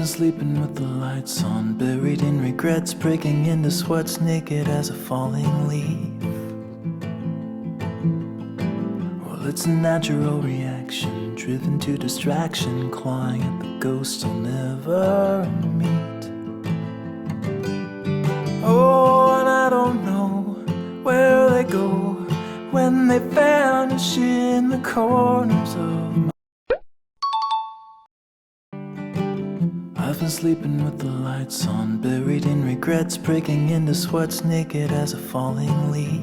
been sleeping with the lights on, buried in regrets, breaking into sweats, naked as a falling leaf. Well, it's a natural reaction, driven to distraction, clawing at the ghosts I'll never meet. Oh, and I don't know where they go when they vanish in the corners of my... I've been sleeping with the lights on, buried in regrets, breaking into sweats, naked as a falling leaf.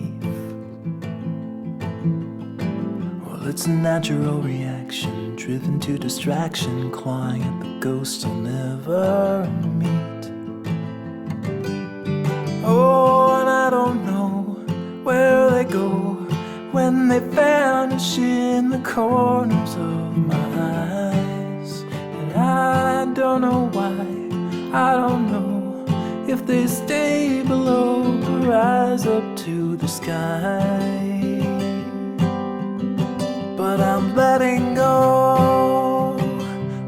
Well, it's a natural reaction, driven to distraction, clawing at the ghosts I'll never meet. Oh, and I don't know where they go when they vanish in the corners of my eyes. And I don't know why, I don't know if they stay below or rise up to the sky. But I'm letting go,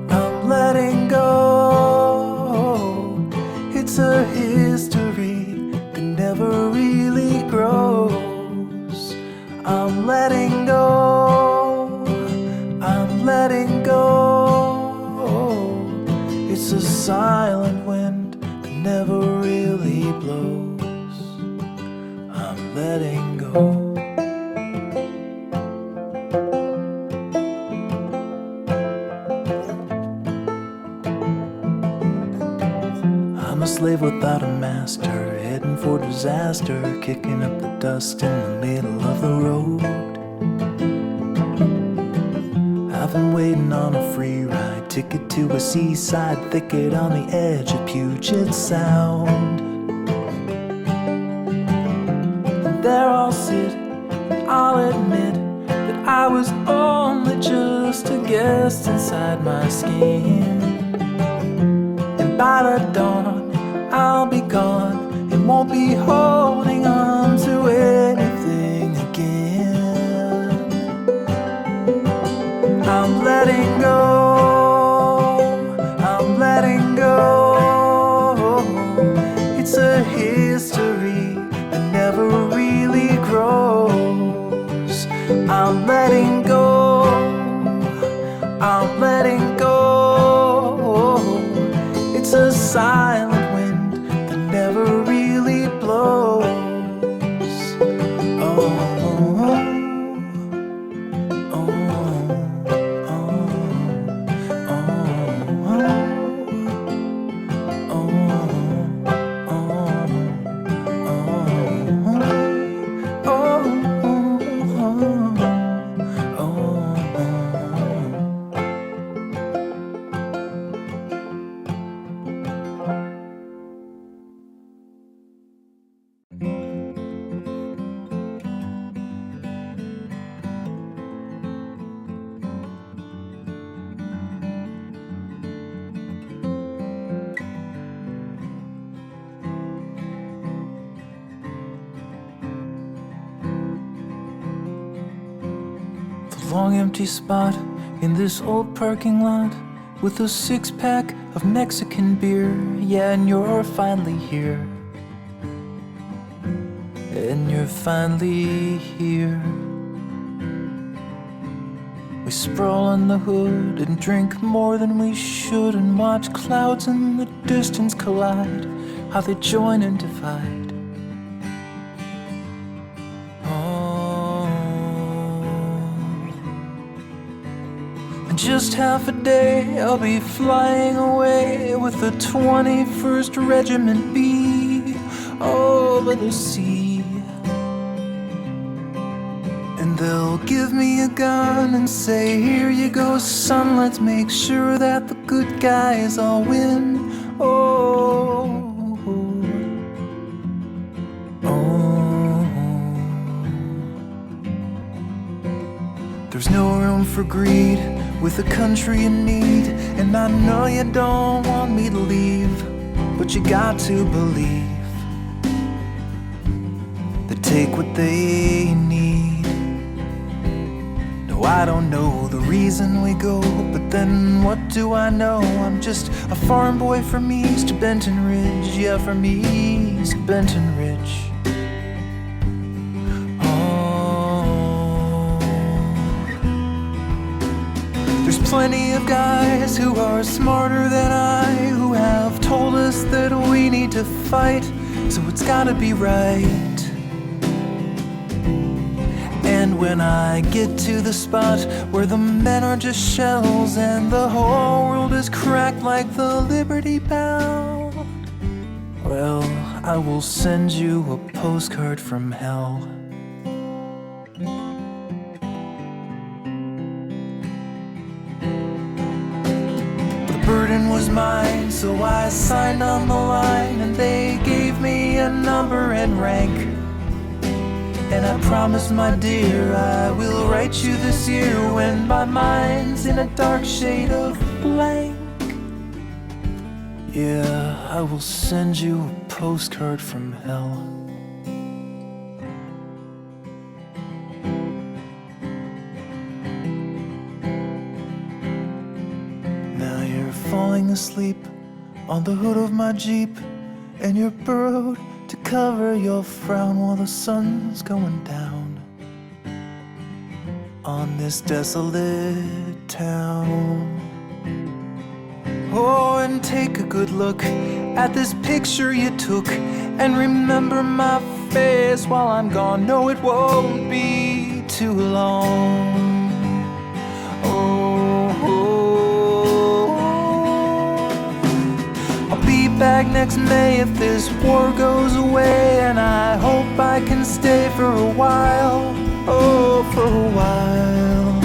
I'm letting go. It's a history that never really grows. I'm letting go, I'm letting go. It's a silent wind that never really blows. I'm letting go. I'm a slave without a master, heading for disaster, kicking up the dust in the middle of the road. I've been waiting on a free ride, ticket to a seaside thicket on the edge of Puget Sound. And there I'll sit, and I'll admit that I was only just a guest inside my skin. And by the dawn, I'll be gone and won't be holding on to anything again. I'm letting go, I'm letting go. It's a history that never really grows. I'm letting go, I'm letting go. It's a silent wind that never really blows. Oh, long empty spot in this old parking lot with a six-pack of Mexican beer. Yeah, and you're finally here. And you're finally here. We sprawl on the hood and drink more than we should, and watch clouds in the distance collide, how they join and divide. Just half a day I'll be flying away with the 21st Regiment B over the sea. And they'll give me a gun and say, here you go son, let's make sure that the good guys all win. Oh, oh. There's no room for greed with a country in need, and I know you don't want me to leave, but you got to believe they take what they need. No, I don't know the reason we go, but then what do I know? I'm just a farm boy from East Benton Ridge. Yeah, from East Benton Ridge. Oh, there's plenty of guys who are smarter than I, who have told us that we need to fight, so it's gotta be right. And when I get to the spot where the men are just shells and the whole world is cracked like the Liberty Bell, well, I will send you a postcard from hell. The burden was mine, so I signed on the line, and they gave me a number and rank. And I promise, my dear, I will write you this year when my mind's in a dark shade of blank. Yeah, I will send you a postcard from hell. Now you're falling asleep on the hood of my Jeep, and you're burrowed to cover your frown while the sun's going down on this desolate town. Oh, and take a good look at this picture you took, and remember my face while I'm gone. No, it won't be too long. I'll be back next May if this war goes away, and I hope I can stay for a while, oh, for a while.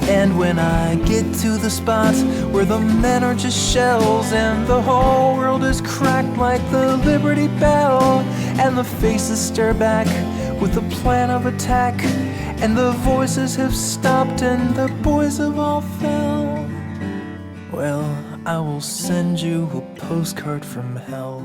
And when I get to the spot where the men are just shells and the whole world is cracked like the Liberty Bell, and the faces stare back with a plan of attack, and the voices have stopped and the boys have all fell, well, I will send you a postcard from hell.